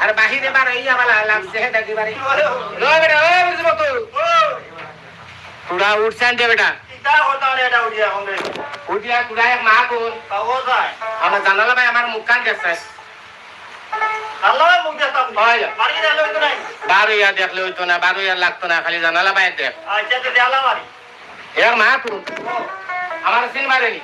আর বাহিরে বার হইয়া বালা লাগছে হে দেখি বাড়ি লো বেটা ও বুঝবো তো তোরা উঠছেন যে বেটা কিতা কথা রে এটা উঠিয়া হমরে উঠিয়া তোরা এক মা কোন কাগজ যায় আমার জানালা ভাই আমার মুখ কান দেখছে আল্লাহ মুখ দেখতাম হয় বাড়ি গেলে হইতো নাই 12 দেখলে হইতো না 12 লাগতো না খালি জানালা ভাই দেখ আচ্ছা তো দেলা বাড়ি এক মা কোন আমার সিন মারেনি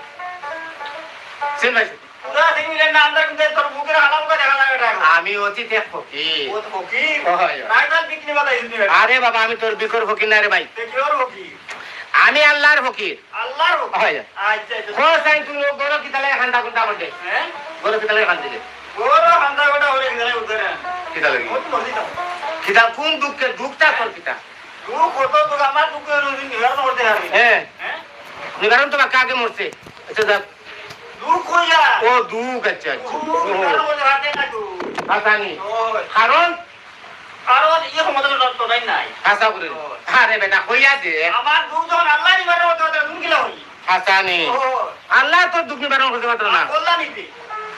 সিন ভাই পুরা সিংলে না আন্দার কিন্তু তোর মুখের হালাম করে দেখা লাগে এটা আমি অতি দেখ ফকির ও তো কি হয় রাইতাল বিক্রি বালাই শুনি আরে বাবা আমি তোর বিকর ফকির না রে ভাই তে কিওর কি আমি আল্লাহর ফকির আল্লাহর হয় আচ্ছা ও সাইন তুই বড় কি তালে খান্দা কোনটা বলতে হ্যাঁ বড় কি তালে খান দিলে বড় হান্দা গোটা হরে গেলে উঠরে কি তালে ও তো নদী তো কিতা কোন দুঃখের দুঃখটা তোর কিতা দুঃখ কত তো আমার দুঃখের নিবার করতে হবে হ্যাঁ হ্যাঁ নিবারণ তোমার কাকে মরছে আচ্ছা দেখ দুঃখ হইয়া ও দুঃখ আচ্ছা আচ্ছা দুঃখের মধ্যে হাতে না তো হাসানি ও কারণ কারণ ইয়ে মতো তো নাই হাসা করে আরে বেটা কইয়া দে আমার দুঃখ যখন আল্লাহ নিবার মতো তুমি কি লাগি হাসানি ও আল্লাহ তোর দুঃখ নিবারণ করতে পারতো না বললা নিতে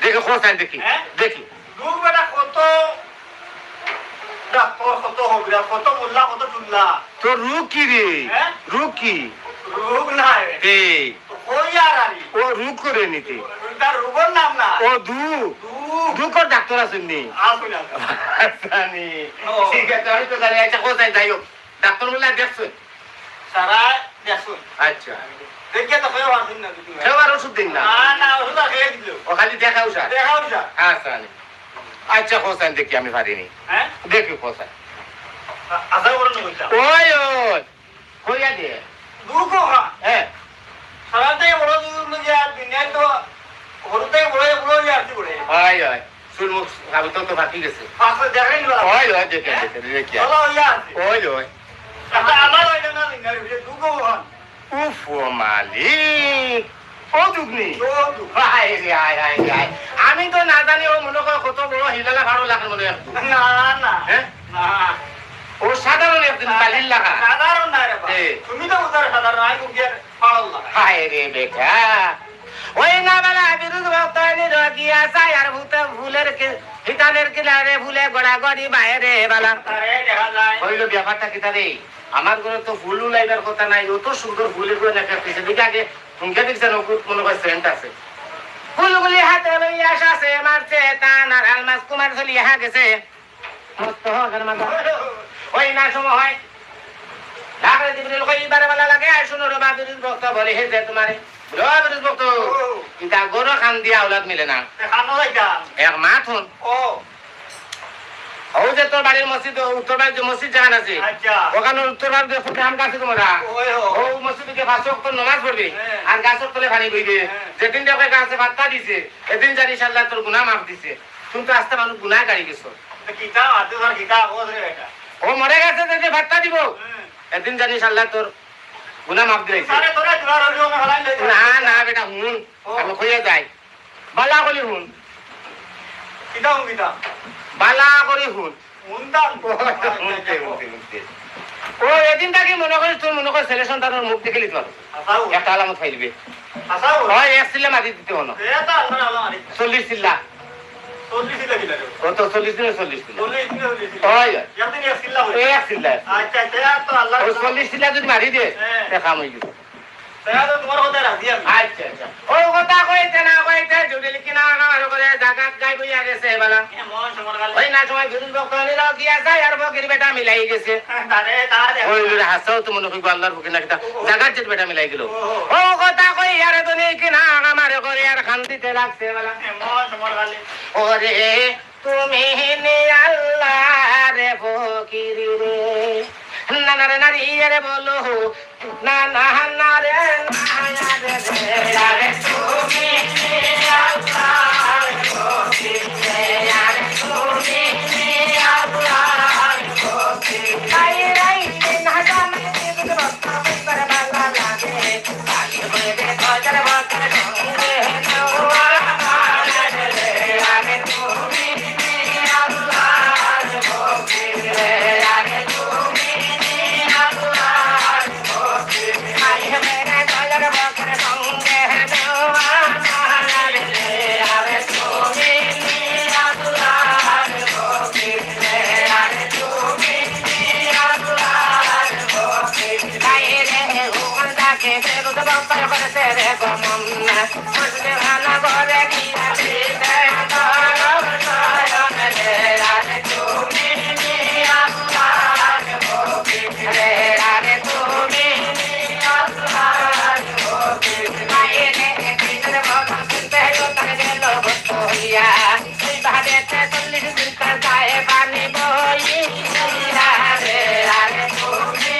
দেখে খোঁজাই দেখি হ্যাঁ? দেখি দুঃখ বেটা কত ডাক্তার কত হবে কত মোল্লা কত চুল্লা তোর রূপ কি রে হ্যাঁ? রূপ কি রোগ নাই এই ওই আর আরি ও রূপ করে নিতে তার রোগের নাম না ও দুকর ডাক্তার আছেন নি আসুন হাসানি ও। ঠিক আছে আমি তো জানি আচ্ছা কোথায় যাই হোক ডাক্তার বলে দেখছো সারা দেখুন আচ্ছা দেখে তো কেউ আসুন না কিছু কেউ আর ওষুধ দিন না না ওষুধ খেয়ে দিল ও খালি দেখাও স্যার দেখাও যা হাসানি আচ্ছা কোথায় দেখি আমি পারিনি হ্যাঁ দেখি কোথায় আশা করুন বলতা ওই ওই কইয়া দে দুঃখ হা হ্যাঁ সারা থেকে বড় দুঃখ যা দুনিয়া তো বড় থেকে বড় যা আসি বড় ওই ওই শুন মুখ আমি তো বাকি গেছে পাশে দেখেন না ওই ওই দেখে দেখি ভালো হইয়া আছে ওই ওই এটা আমার হইলো না দিন দুঃখ হন উফ ও মালিক ও দুগনি ও দুঃখ হাই রে হাই হাই হাই আমি তো না জানি ও মনে করে কত বড় হিলালা ভালো লাগে মনে হয় না না হ্যাঁ না ও সাধারণ একদিন বালির লাগা সাধারণ না রে বাবা তুমি তো উদার সাধারণ আমি কুকিয়ার পাগল লাগা হাই রে বেটা ওই না বলা বিরুদ্ধ ভক্তানি রগিয়া চাই আর ভুলের হিতানের কিনারে ভুলে গড়াগড়ি বাইরে বালা আরে দেখা যায় হইলো ব্যাপারটা কি রে আমার ঘরে তো ফুলও লাইবার কথা নাই অত সুন্দর ফুলের করে দেখা পিছে দিকে আগে হুমকে দেখছেন মনে হয় সেন্ট আছে ফুলগুলি হাতে লইয়া আসে মারছে টান আর আলমাস কুমার চলি হা গেছে মস্ত হওয়ার মাথা ওই না সময় হয় ঢাকায় জিবরিল কইবারে বলা লাগে আর শুনো রে বাবির ভক্ত বলে হে যে তোমারে বলো বাবির ভক্ত কিন্তু গরো খান দিয়া আওলাদ মিলে না খানো লাইতা এক মাথুন ও ও যে তোর বাড়ির মসজিদ উত্তর বাড়ির যে মসজিদ জাহান আছে আচ্ছা ওখানে উত্তর বাড়ির যে ফুটে আম গাছে তোমরা ওই ও মসজিদে 5 ওয়াক্ত নামাজ পড়বে হ্যাঁ। আর গাছের তলে পানি বইবে হ্যাঁ। যেদিন দেখে গাছে ভাত্তা দিছে এদিন জানি ইনশাআল্লাহ তোর গুনাহ মাফ দিছে তুমি তো আস্তে মানুষ গুনাহ গাড়ি গেছো কিতা আদু ধর কিতা ওজ রে বেটা ও মরে গেছে যে ভাত্তা দিব এদিন জানি ইনশাআল্লাহ তোর গুনাহ মাফ দিয়েছে সারে তোরা তোরা রইও না হলাই লই না না বেটা হুন আমি কইয়া যাই বালা করি হুন কিতা কিতা বালা করি হুন মুন্দান ও এদিন তাকে মনে করিস তোর মনে কর ছেলে সন্তানের মুখ দেখে লিখতে পারো আসাও একটা আলামত ফাইলবে আসাও হয় এক সিল্লা মাটি দিতে হলো এটা আল্লাহ আল্লাহ আরে 40 সিল্লা 40 দিলা কিলা ও তো 40 দিনে 40 সিল্লা 40 দিলা হয় ইয়াদিন ইয়াসিল্লাহ এক সিল্লা আচ্ছা আচ্ছা তো আল্লাহ ও 40 সিল্লা যদি মারি দে হ্যাঁ। দেখা মই গেছে তাহলে তো তোমার কথা রাজি আমি আচ্ছা আচ্ছা ও কথা কইতে না কইতে জুড়িল কিনা আমার করে জাগাত গাই বইয়া গেছে বালা মন সমর গাল ওই না সময় বিরুদ্ধ বক্তনি রাও কি আছে আর বকির বেটা মিলাই গেছে তারে তারে ওই হাসাও তো মনে কই আল্লাহর বকির না কিতা জাগাত যে বেটা মিলাই গেল ও কথা কই আর তো নেই কিনা আমার করে আর শান্তিতে লাগছে বালা মন সমর গাল ওরে তুমি নে আল্লাহ রে ফকির রে না না রে নারী রে বলো না না না রে না রে রে তুমি নে আল্লাহ রে ফকির রে আরে তুমি নে আল্লাহ রে ফকির আই রাই না জানে যে রাস্তা पर বালা লাগে আই বলে দে হাজার বাকার সঙ্গে নোয়া I বাপায় করেছে রে গমন মুসলিম না ঘরে গিয়া দিতে রে তুমি রে রে তুমি মায়েরে কিনে ভগবান শুনতে তারে গেল হইয়া এই বাড়িতে 40 দিন কাটায় পানি বই রে রে তুমি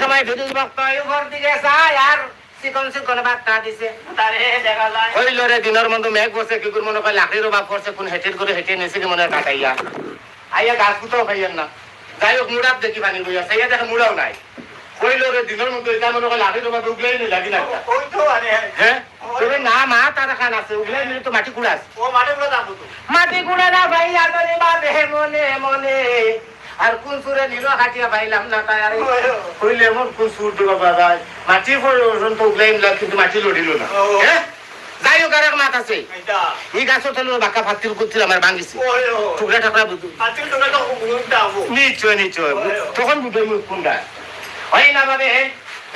সময় বিদ্যুৎ ভক্ত উপর দিকে চায় আর চিকন চিকন বার্তা দিছে তারে দেখা যায় হইল রে দিনের মধ্যে মেঘ বসে কি মনে হয় লাকড়ির অভাব করছে কোন হেঁটের করে হেঁটে নিয়েছে কি মনে হয় কাটাইয়া আইয়া গাছ কুতাও খাইয়েন না যাই হোক মুড়ার দেখি পানি বইয়া সাইয়া দেখে মুড়াও নাই হইল রে দিনের মধ্যে এটা মনে হয় লাকড়ির অভাব উগলেই নি লাগি না ওই তো আরে হ্যাঁ তবে না মা তার খান আছে উগলেই নি তো মাটি কুড়াস ও মাঠে গুলো দাম তো মাটি কুড়া না ভাই আদরে বাঁধে মনে মনে আর কোন সুরে নিল হাটিয়া পাইলাম না তাই আরে হইলে এমন কোন সুর দিব বাবা মাটি পর্যন্ত উগলাইন কিন্তু মাটি লড়িল না হ্যাঁ যাই হোক আরেক মাছ আছে এই গাছের তলে বাঁকা ফাতিল করছিল আমার ভাঙিছে টুকরা টাকরা বুঝু নিশ্চয় নিশ্চয় তখন বুঝে কোনটা হয় না ভাবে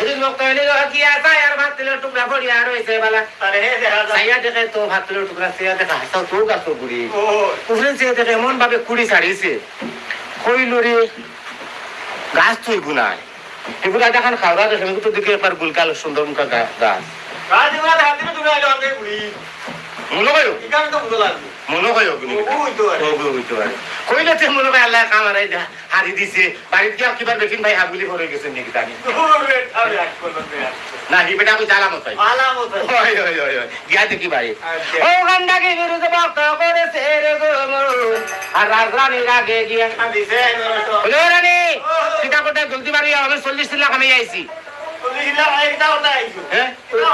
এদিন লোক তৈরি কি আছে আর ভাত তেলের টুকরা পড়িয়া রয়েছে বালা সাইয়া দেখে তো ভাত তেলের টুকরা সেয়া দেখা হাসাও তো গাছ বুড়ি উঠলেন সে দেখে এমন ভাবে কুড়ি ছাড়িয়েছে কইল রে গাছ তুই গুনায় এগুলা দেখান খাওয়া দেখে আমি তো দেখে একবার গুলকাল সুন্দর মুখা গাছ মনে হয় মনে হয় কইলে তো মনে হয় আল্লাহ কামারাই হারি দিছে বাড়িতে গিয়ে কিবার বেকিন ভাই হাগুলি ভরে গেছে নাকি জানি না হি বেটা আমি জালামত হয় গিয়া দেখি ভাই ও গান্ডাকে বিরুদ্ধে বক্তা করেছে রে গো আর রাজরানীর আগে গিয়া রানী সীতা কোথায় জলদি বাড়ি আমি 40 লাখ আমি আইছি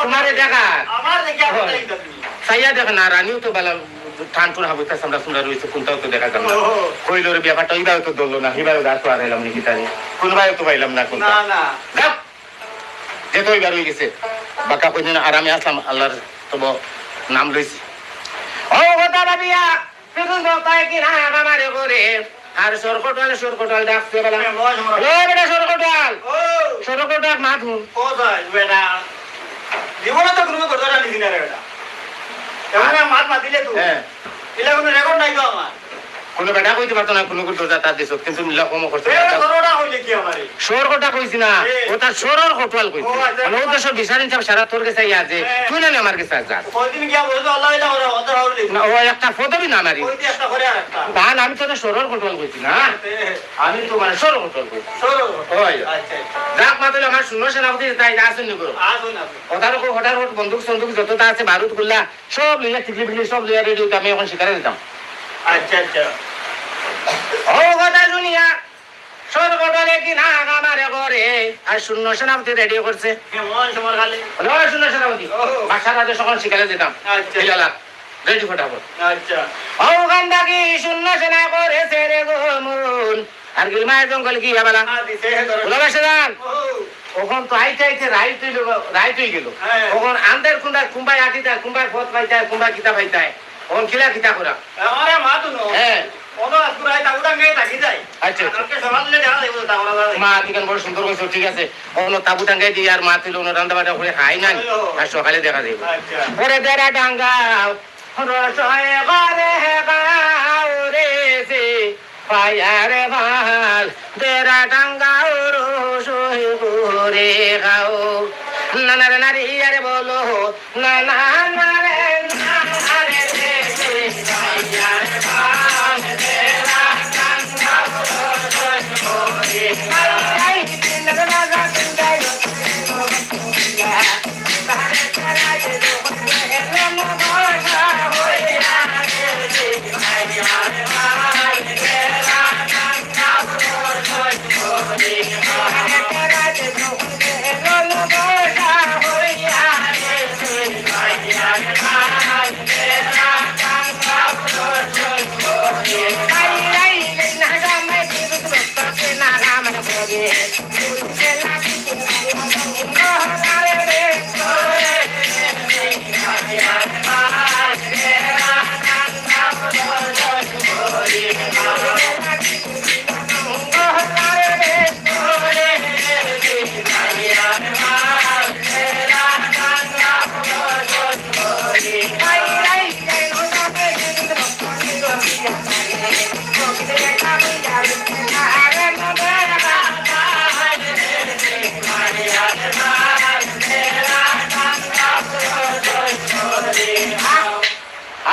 তোমারে দেখা সাইয়া দেখ না রানীও তো বেলা ঠান টুন হাবুতা সামরা সুন্দর রয়েছে কোনটাও তো দেখা যাবে না কইল রে ব্যাপারটা ওইভাবে তো দললো না হিবাও গাছ তো আর এলাম নাকি তাই কোনভাবে তো পাইলাম না কোনটা যেহেতু ওইবার হয়ে গেছে বাঁকা কইদিন আরামে আসলাম আল্লাহর তব নাম লইছি ও কথা ভাবিয়া প্রথম তাই কি না আমারে করে আর সরকটাল ডাকছে বলা ও বেটা সরকটাল মাথু ও ভাই বেটা জীবনে তো কোনো কথা জানি না রে বেটা এমন মাত মাতিলে তো হ্যাঁ এলা কোনো রেকর্ড নাই তো আমার কোনো বেটা কইতে পারতো না কোনো কোনো দরজা তার দিছ কিন্তু মিলা কম করতে সরকটা হইলে কি আমারে সরকটা কইছি না ও তার সরর কটওয়াল কইছে মানে ও দেশ বিচারিন সব সারা তোর কাছে আইয়া যে তুই না আমার কাছে যা কয়দিন গিয়া বলতো আল্লাহ এটা ওরা ওদের হইলে না ও একটা ফটোবি না মারি ওই একটা করে আরেকটা না আমি তো সরর কটওয়াল কইছি না আমি তো মানে সরর কটওয়াল কইছি সরর ওই আচ্ছা যাক মাতলে আমার শূন্য সেনাপতি তাই আসেন নিগো আসুন আপনি ওটার হঠাৎ বন্দুক সন্দুক যতটা আছে বারুদ গুলা সব লিয়া টিকলি বিকলি সব লিয়া রেডি আমি এখন শিকারে দিতাম আচ্ছা আচ্ছা ও কথা শুনিয়া সরকটলে কি না আমারে করে আর শূন্য সেনাপতি রেডি করছে কেমন সময় খালি শূন্য সেনাপতি বাসার রাতে সকাল শিকারে দিতাম আচ্ছা ইলালা রেডি ফটাফট আচ্ছা ওখান থেকে শূন্য সেনা করেছে রে গো মন আর গিলমায় জঙ্গল কি বালা দিছে হে ধরে বলে বসে যান ও ওখান তো আইতে আইতে রাইট হয়ে গেল হ্যাঁ। ওখান আন্দের কুম্বাই আটিতা কুম্বাই ফত পাইতায় কুম্বাই কিতা পাইতায় ওখান খিলা কিতা করা আমারে মা তো নো হ্যাঁ ওনো আসুরাই তাগুডা গে থাকি যায় আচ্ছা আচ্ছা আজকে সকালে দেখা দেব তাওরা মা তিকান বড় সুন্দর কইছো ঠিক আছে ওনো তাবু টাঙ্গাই দিয়ে আর মা তুই ওনো রান্না বাটা করে খাই নাই আর সকালে দেখা দেব আচ্ছা ওরে দেরা ডাঙ্গাও রসয় করে গাও রে সে পায়ারে ভাল দেরা ডাঙ্গাও রসয় করে গাও নানা রে নারী আরে বলো নানা নারে নারে রে সে পায়ারে ভাল দেরা ডাঙ্গাও রসয় করে গাও আই দিন না না দিন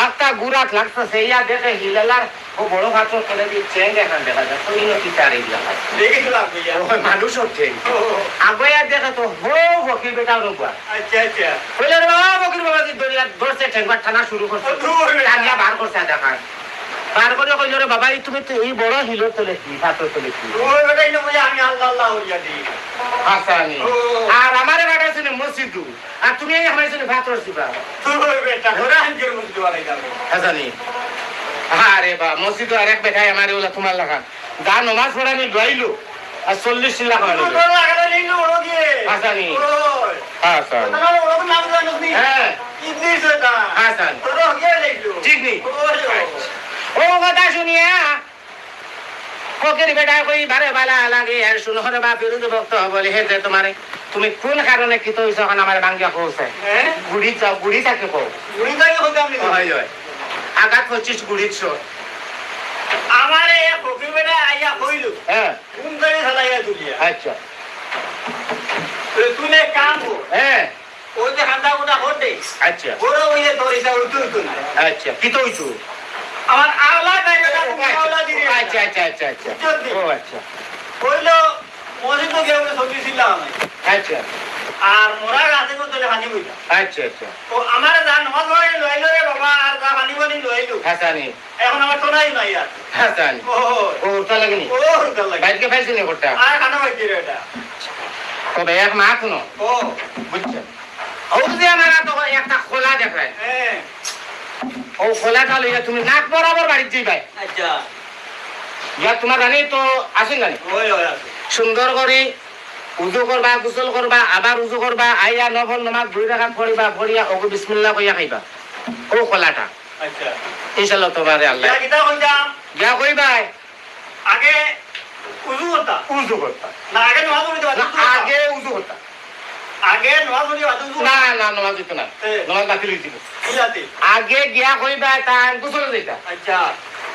আত্মা গুরাত লাগতেছে ইয়া দেখে হিলালার ও বড় ভাত চলে দিয়ে চেন দেখান দেখা যায় তো ইনো কি তার এই লাগা দেখি তো লাগবে ওই মানুষ হচ্ছে আগুয়া দেখে তো হো বকির বেটা রুবা আচ্ছা আচ্ছা কইলে রে বাবা বকির বাবা দি দরিয়া ধরছে ঠেঙ্গা থানা শুরু করছে টাঙ্গিয়া বার করছে দেখান বার করে কইলো রে বাবা তুমি তো এই বড় হিলো তোলে কি ভাত তোলে কি ওই বেটাই না বলে আমি আল্লাহ আল্লাহ হইয়া দি হাসানি আর আমারে বেটা শুনে মসজিদু আর তুমি এই আমার শুনে ভাত রসি বাবা ওই বেটা ঘোরা হাঙ্গের মধ্যে বাড়াই যাবে হাসানি আরে বা মসজিদ আর এক বেটাই আমারে ওলা তোমার লাগা দা নমাজ পড়ানি লইলো আর 40 লাখ হলো তোর লাগালে নেই না ওড়ো দিয়ে হাসানি ওই হাসান তোর ওড়ো নাম জানোস নি হ্যাঁ ইদ্রিস এটা হাসান তোর গিয়ে দেখলো ঠিক নি ওই ও কথা শুনিয়া ফকির বেটা কই বারে বালা লাগে আর শুনো রে বাপ বিরুদ্ধ ভক্ত বলে হে যে তোমারে তুমি কোন কারণে কি তো যখন আমার বাঙ্গিয়া কইছে হ্যাঁ গুড়ি চাও গুড়ি থাকে কো উনি তাই হতে আমি হয় হয় আঘাত 25 গুড়ির শো আমারে ফকির বেটা আইয়া কইলো হ্যাঁ কোন গাড়ি চালাইয়া তুলিয়া আচ্ছা তুই এক কাম কর হ্যাঁ ওই যে হান্দা গোটা হতে আচ্ছা বড় ওই যে তোর এটা উঠু না আচ্ছা কি তো হইছো আমার আওলা নাই বেটা তুমি আওলা দিরে আচ্ছা আচ্ছা আচ্ছা আচ্ছা ও আচ্ছা কইলো মসজিদ তো গেও সবজি ছিলাম আচ্ছা আর মোরা গাছে তো তোলে পানি বইতা আচ্ছা আচ্ছা তো আমার যা নামাজ পড়ে লইলো রে বাবা আর যা পানি বনি লইলো হাসানি এখন আমার তো নাই নাই আর হাসানি ও ও ওটা লাগনি ও দল লাগে বাইকে ফাইছে নি কোটা আর খানা বাকি রে এটা তবে এক মাস নো ও বুঝছে ও যে আমার তো একটা খোলা দেখায় হ্যাঁ ও খোলাটা লইয়া তুমি নাক বরাবর বাড়ি যাইবাই আচ্ছা ইয়া তোমার রানী তো আসেন জানি ওই ওই আছে সুন্দর করে উজু করবা গোসল করবা আবার উজু করবা আইয়া নফল নামাজ 2 রাকাত পড়িবা পড়িয়া ওগো বিসমিল্লাহ কইয়া খাইবা ও খোলাটা আচ্ছা ইনশাআল্লাহ তোমারে আল্লাহ ইয়া কিতা কইতাম যা কইবাই আগে উজু করতা উজু করতা না আগে নামাজ পড়িতে না, বাদ আগে উজু করতা আগে নামাজ পড়িতে বাদ উজু না না নামাজ দিত না এ। নামাজ বাতিল হইছিল কি আছে আগে গিয়া কইবা তাই গোসল দিতা আচ্ছা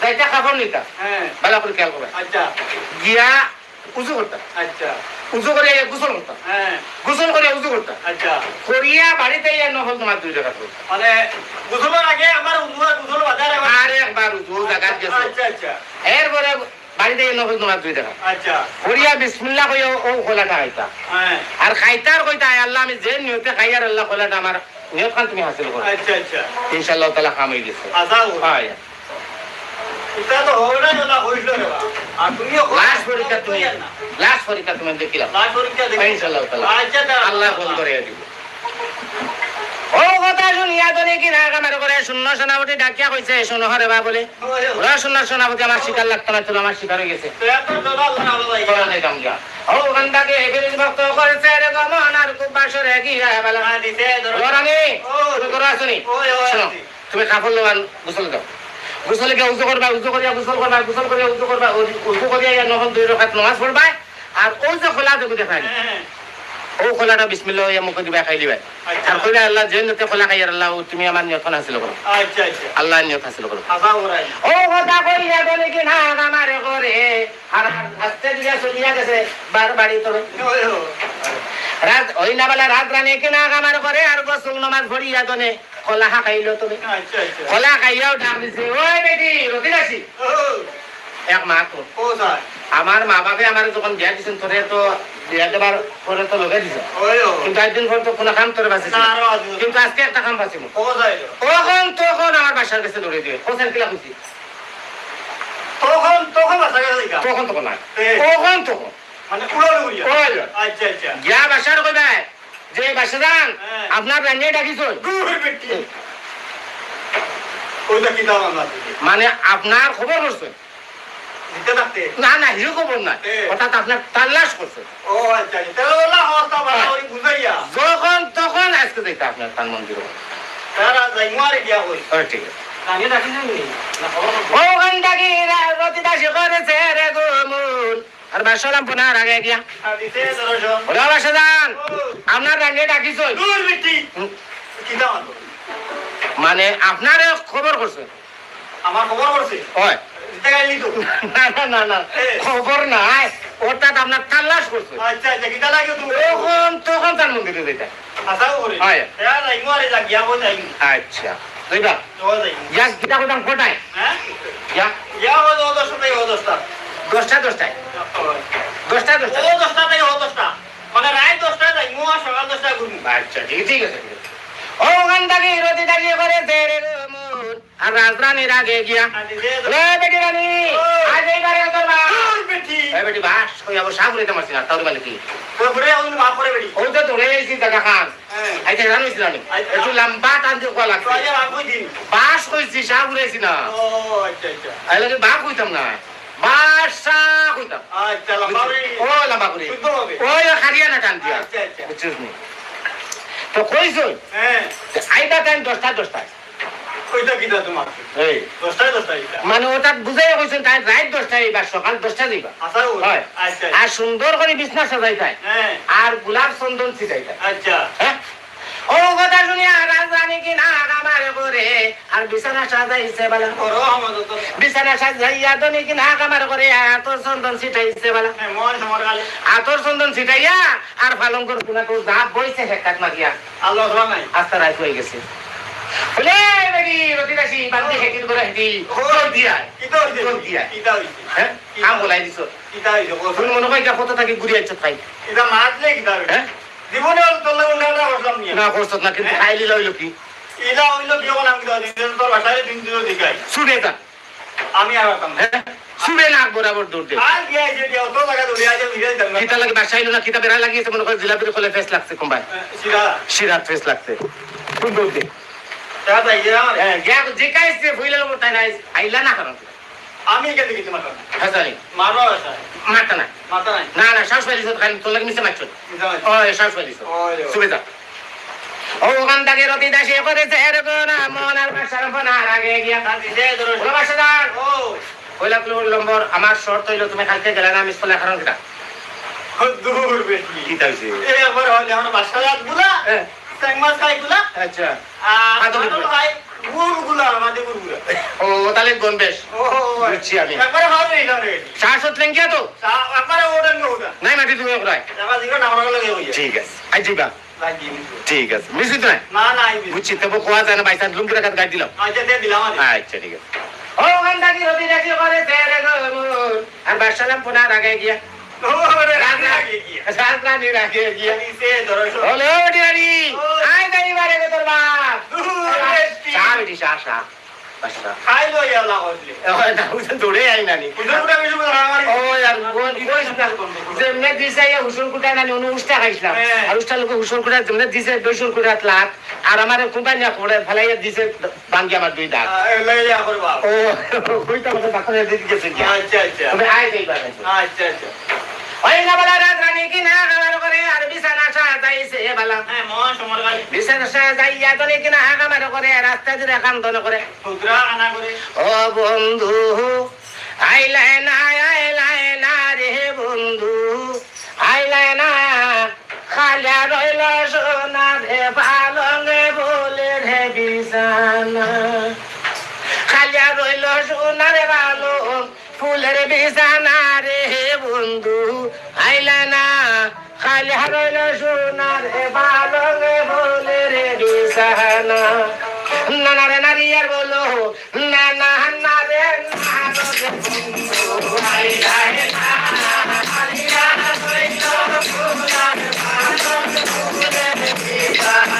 যাইতা কাপড় নিতা হ্যাঁ ভালো করে খেয়াল করবা আচ্ছা গিয়া উজু করতা আচ্ছা উজু করে গোসল করতা হ্যাঁ গোসল করে উজু করতা আচ্ছা করিয়া বাড়িতে ইয়া নফল নামাজ 2 রাকাত পড়তা মানে গোসলের আগে আমার গোসল বাজারে আর একবার উজু জায়গা গেছে আচ্ছা আচ্ছা এরপরে বাড়িতে ইয়া নফল নামাজ 2 রাকাত আচ্ছা করিয়া বিসমিল্লাহ কইয়া ও খোলাটা খাইতা হ্যাঁ আর খাইতার কইতা আয় আল্লাহ আমি যে নিয়তে খাইয়ার আল্লাহ খোলাটা আমার নিয়ত খান তুমি হাসিল করো আচ্ছা আচ্ছা ইনশাআল্লাহ তাআলা কাম হই গেছে আজাও হয় এটা তো হবে না হইল রে বাবা আর তুমিও লাস্ট পরীক্ষা তুমি দেখিলাম লাস্ট পরীক্ষা দেখি ইনশাআল্লাহ তাআলা আচ্ছা আল্লাহ ফোন করে দিব ও কথা শুনিয়া দলে কি না আমার করে শূন্য সেনাপতি ডাকিয়া কইছে শোনো হরে বা বলে ওরা শূন্য সেনাপতি আমার শিকার লাগতো না তোর আমার শিকার হয়ে গেছে ওখান থেকে বিরোধী ভক্ত করেছে রে গমন আর খুব বাসরে গিয়া বেলা রানী তুমি করো আসনি শোনো তুমি কাপড় লোয়ান গোসল দাও গোসলে গিয়ে উজু করবা উজু করিয়া গোসল করবা গোসল করিয়া উজু করবা উজু করিয়া নহল 2 রাকাত নামাজ পড়বা আর ওই যে খোলা দেখো দেখাই ও খোলাটা বিসমিল্লাহ ইয়া মুখ দিবা খাই দিবা আর কইরা আল্লাহ জেনতে খোলা খাই আর আল্লাহ তুমি আমার নিয়ত হাসিল করো আচ্ছা আচ্ছা আল্লাহ নিয়ত হাসিল করো আবা ওরাই ও কথা কইয়া বলে কি না আমারে করে আর আস্তে দিয়া চলিয়া গেছে বার বাড়ি তোরে রাত ওই না বেলা রাত রানে কি না আমার করে আর গোসল নামাজ পড়িয়া দনে খোলা খাইলো তুমি আচ্ছা আচ্ছা খোলা খাইয়াও ডাক দিছে ওই বেটি রতি রাশি এক মা তো ও স্যার আমার মা বাপে আমার যখন বিয়া দিছেন তোরে তো বিয়া দেবার পরে তো লগে দিছে কিন্তু একদিন পর তো কোনো কাম তোরে বাঁচিস কিন্তু আজকে একটা কাম বাঁচিব তখন তখন আমার বাসার কাছে দৌড়ে দিবে হোসেন কিলা খুশি তখন তখন না তখন তখন মানে উড়ালো উড়িয়া ওই আচ্ছা আচ্ছা গিয়া বাসার কইবা যে বাসা যান আপনার রান্নিয়ে ডাকিছ ওইটা কি দাম আমরা মানে আপনার খবর করছে দিতে থাকতে না না হিরো খবর না অর্থাৎ আপনার তাল্লাশ করছে ও আচ্ছা আচ্ছা তাহলে অবস্থা ভালো ওই বুঝাইয়া যখন তখন আজকে দেখতে আপনার তার মন্দির তারা যাই মারে গিয়া কই ঠিক আছে আমি রাখি যাই ওখান থেকে রতি দাসী করেছে রে গোমুল আর বাসালাম পুনার আগে গিয়া দিতে দর্শন ওরা বাসা যান আপনার রান্নিয়ে ডাকিছ দূর বেটি কি দাম মানে আপনার খবর করছে আমার খবর করছে হয় দিতে গাইলি তো না না না না খবর নাই অর্থাৎ আপনার তাল্লাশ করছে আচ্ছা আচ্ছা কি লাগে তুমি তখন তখন তার মন্দিরে যেতে আশা করি হয় হ্যাঁ যাই মারে যা গিয়া বল যাই আচ্ছা দুইটা ও যাই ইয়া গীতা কোদাম কোটায় হ্যাঁ ইয়া গিয়া ও 10টা থেকে 10টা 10টায় ও 10টা থেকে 10টা মানে রাত 10টা যাই মু আর সকাল 10টা ঘুরমু আচ্ছা ঠিক আছে ও গন্ডাকে রতি দাঁড়িয়ে করে তেরে মন আর রাজরানীর আগে গিয়া রে বেটি রানী আজ এইবারে করবা বেটি এই বেটি বাস কই আবার সাগরে তোমার সিনা তার মানে কি ঘুরে ওই মাফ করে বেটি ও তো তোরে এইছি টাকা খান হ্যাঁ আইতে জানিস না একটু লম্বা টান দিয়ে কলা তো আজ আর কই দিন বাস কইছি সাগরেছি না ও আচ্ছা আচ্ছা আই লাগে বা কইতাম না বাসা কইতাম আচ্ছা লম্বা করে ও লম্বা করে শুদ্ধ হবে ওই খারিয়া না টান দিয়া আচ্ছা আচ্ছা বুঝছিস নি তো কইছো হ্যাঁ আইটা টাইম 10টায় কইতা কিটা তোমার এই 10টা মানে ওটা বুঝাই কইছেন তাই রাত 10টায় বা সকাল 10টায় দিবা আশা করি হয় আচ্ছা আর সুন্দর করে বিছনা সাজাই তাই হ্যাঁ আর গোলাপ চন্দন ছিটাই তাই আচ্ছা হ্যাঁ ও কথা শুনিয়া রাজধানী কি না আমার করে আর বিছানা সাজাইছে বলা করো আমাদের তো বিছানা সাজাইয়া দনি কি না আমার করে আতর চন্দন ছিটাইছে বলা হ্যাঁ মন সমর গালে আতর চন্দন ছিটাইয়া আর পালঙ্কর কোনা তো যা বইছে হেকাত মাগিয়া আল্লাহ ধরা নাই আস্তা রাত হয়ে গেছে বলে বেটি রতি দাসী বান্দি হেকির করে হেটি দৌড় দিয়া কিটা হইছে দৌড় দিয়া কিটা হইছে হ্যাঁ কাম বলাই দিছো কিটা হইছে তুমি মনে হয় কত থাকি ঘুরিয়ে আইছো খাই এটা মারলে কিটা হ্যাঁ জীবনে তোলা উন্নয়ন করলাম নিয়ে না করছ না কিন্তু খাইলি লইলো কি এটা হইলো কি হবো আমি দিন তোর বাসায় দিন দিল দেখাই ছুড়ে যা আমি আর পারতাম না হ্যাঁ ছুড়ে না বরাবর দৌড় দে আর গিয়ে যে অত জায়গা দৌড়ে আজ ভিড়ে দিলাম কিতা লাগে বাসাইলো না কিতা বেড়া লাগিয়েছে মনে করে জিলাপির কোলে ফেস লাগছে কোম্পাই সিরা শিরাত ফেস লাগছে তুই দৌড় দে তা তাই যে আমার হ্যাঁ গিয়া যে কাইছে ভুইলে লব তাই নাই আইলা না কারণ আমি কে দেখি তোমার হ্যাঁ জানি মারবা বাসা মারতা না মাথা নাই না না শ্বাস পাইলিস খালি তোর লাগে মিশে মারছ ও শ্বাস পাইলিস শুবে যা ও ওখান থেকে রতি দাসী করেছে এরকম না মন আর বাসার ফোনার আগে গিয়া দিছে ধরো ওলা বাসা যান ও কইলা তুই নম্বর আমার শর্ত হইলো তুমি কালকে গেলে না আমি স্কুলে কারণ কিটা দূর বেশি কি তাইছে এই আবার হলে আমার বাসা রাত গুলা ট্যাংমাস খাই গুলা আচ্ছা আর তোর ভাই গুড়গুলা আমাদের গুড়গুলা ও তাহলে গন বেশ ও বুঝছি আমি একবারে হবে না রে শ্বাস হতলেন কি তো একবারে ওড়েন না ওটা নাই মাটি তুমি ওরাই জায়গা দিকে নামার লাগে হইছে ঠিক আছে আই যাইবা লাগি ঠিক আছে মিশিত নাই না না আই বুঝছি তবে কোয়া যায় না বাইসান লুঙ্গি রাখাত গাড়ি দিলাম আচ্ছা দে দিলাম আমি আচ্ছা ঠিক আছে ও ওখান থেকে রতি দাসী করেছে আর বাসালাম ফোনার আগে গিয়া ও রে রাজি গিয়া রাজধানীর আগে গিয়া দিছে ধরো বলে ও ডিয়ারি আই যাই বারে গো তোর বাপ দূর বেশি চা বেটি চা আচ্ছা খাই লো ইয়ালা কইলে এখন না হুসেন দৌড়ে আই নানি কুদর কুদা বেশি কথা আমার ও আর কোন যেমনে দিছে হুসুন কুটা নানি অনু উস্তা খাইছিলাম আর উস্তা লোক হুসুন কুটা যেমনে দিছে 200 কুটা লাখ আর আমার কোম্পানি করে ফেলাইয়া দিছে বাঙ্গি আমার 2 দাঁত লইয়া করবা ও কইতা কথা ডাক্তার দিতে গেছে কি আচ্ছা আচ্ছা তবে আই দেইবা আচ্ছা আচ্ছা ওই না বলা রাত রানী কি না খাবার করে আর বিছানা সাজাইছে বালা হ্যাঁ মন সমর গালি বিছানা সাজাইয়া তো কি না খাবার করে রাস্তা দিয়ে কান্দন করে ফুকরা আনা করে ও বন্ধু আইলাই না রে বন্ধু আইলাই না খালিয়া রইল সোনা রে পালঙ্গে বলে রে বিছানা খালিয়া রইল সোনা রে পালং ফুলের বিছানা রে বন্ধু আইলা না খালিয়া রইল সোনা রে পালঙ্গে বলে রে বিছানা নানা রে নারিয়ার বলো না না না রে না রে বন্ধু আইলা না খালিয়া রইল সোনা রে পালঙ্গে বলে রে বিছানা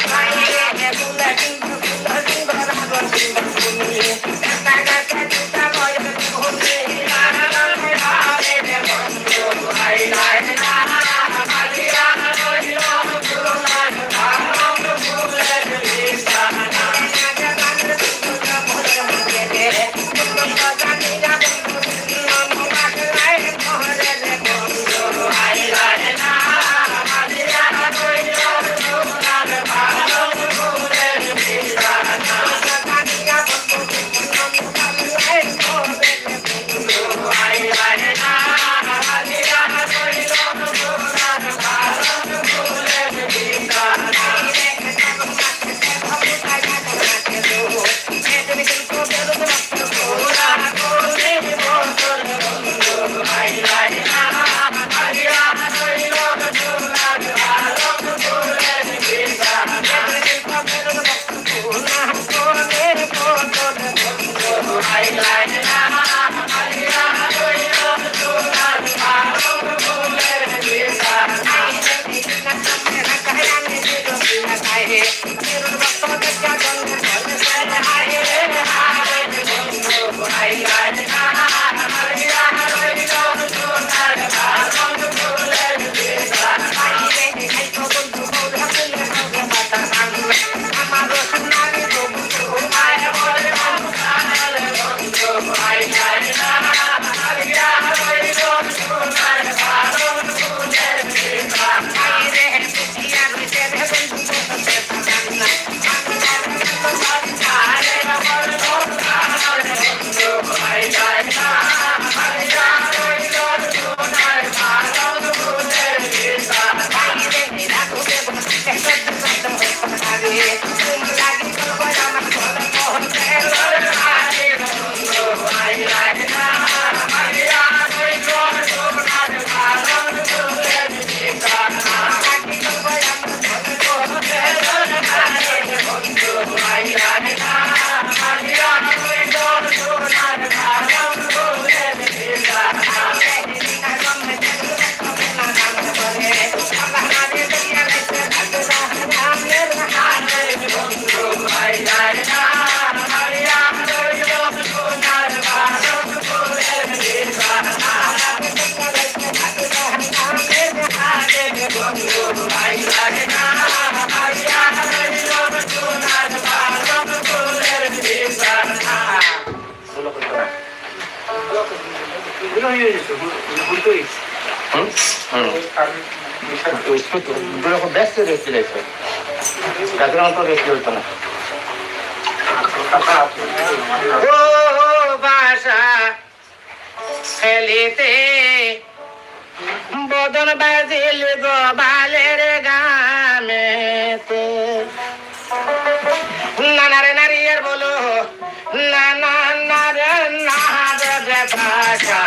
ব্যস্ত রেখে রেখে হতো না ও বাসা খেলিতে বদন বাজিল গো বালের গামেতে নানারে নারিয়ার বলো না না না রে না রে বাসা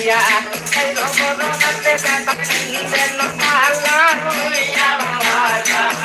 হইয়া এই রবরতে দেন পালা হইয়া বাবা জানে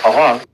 Aha.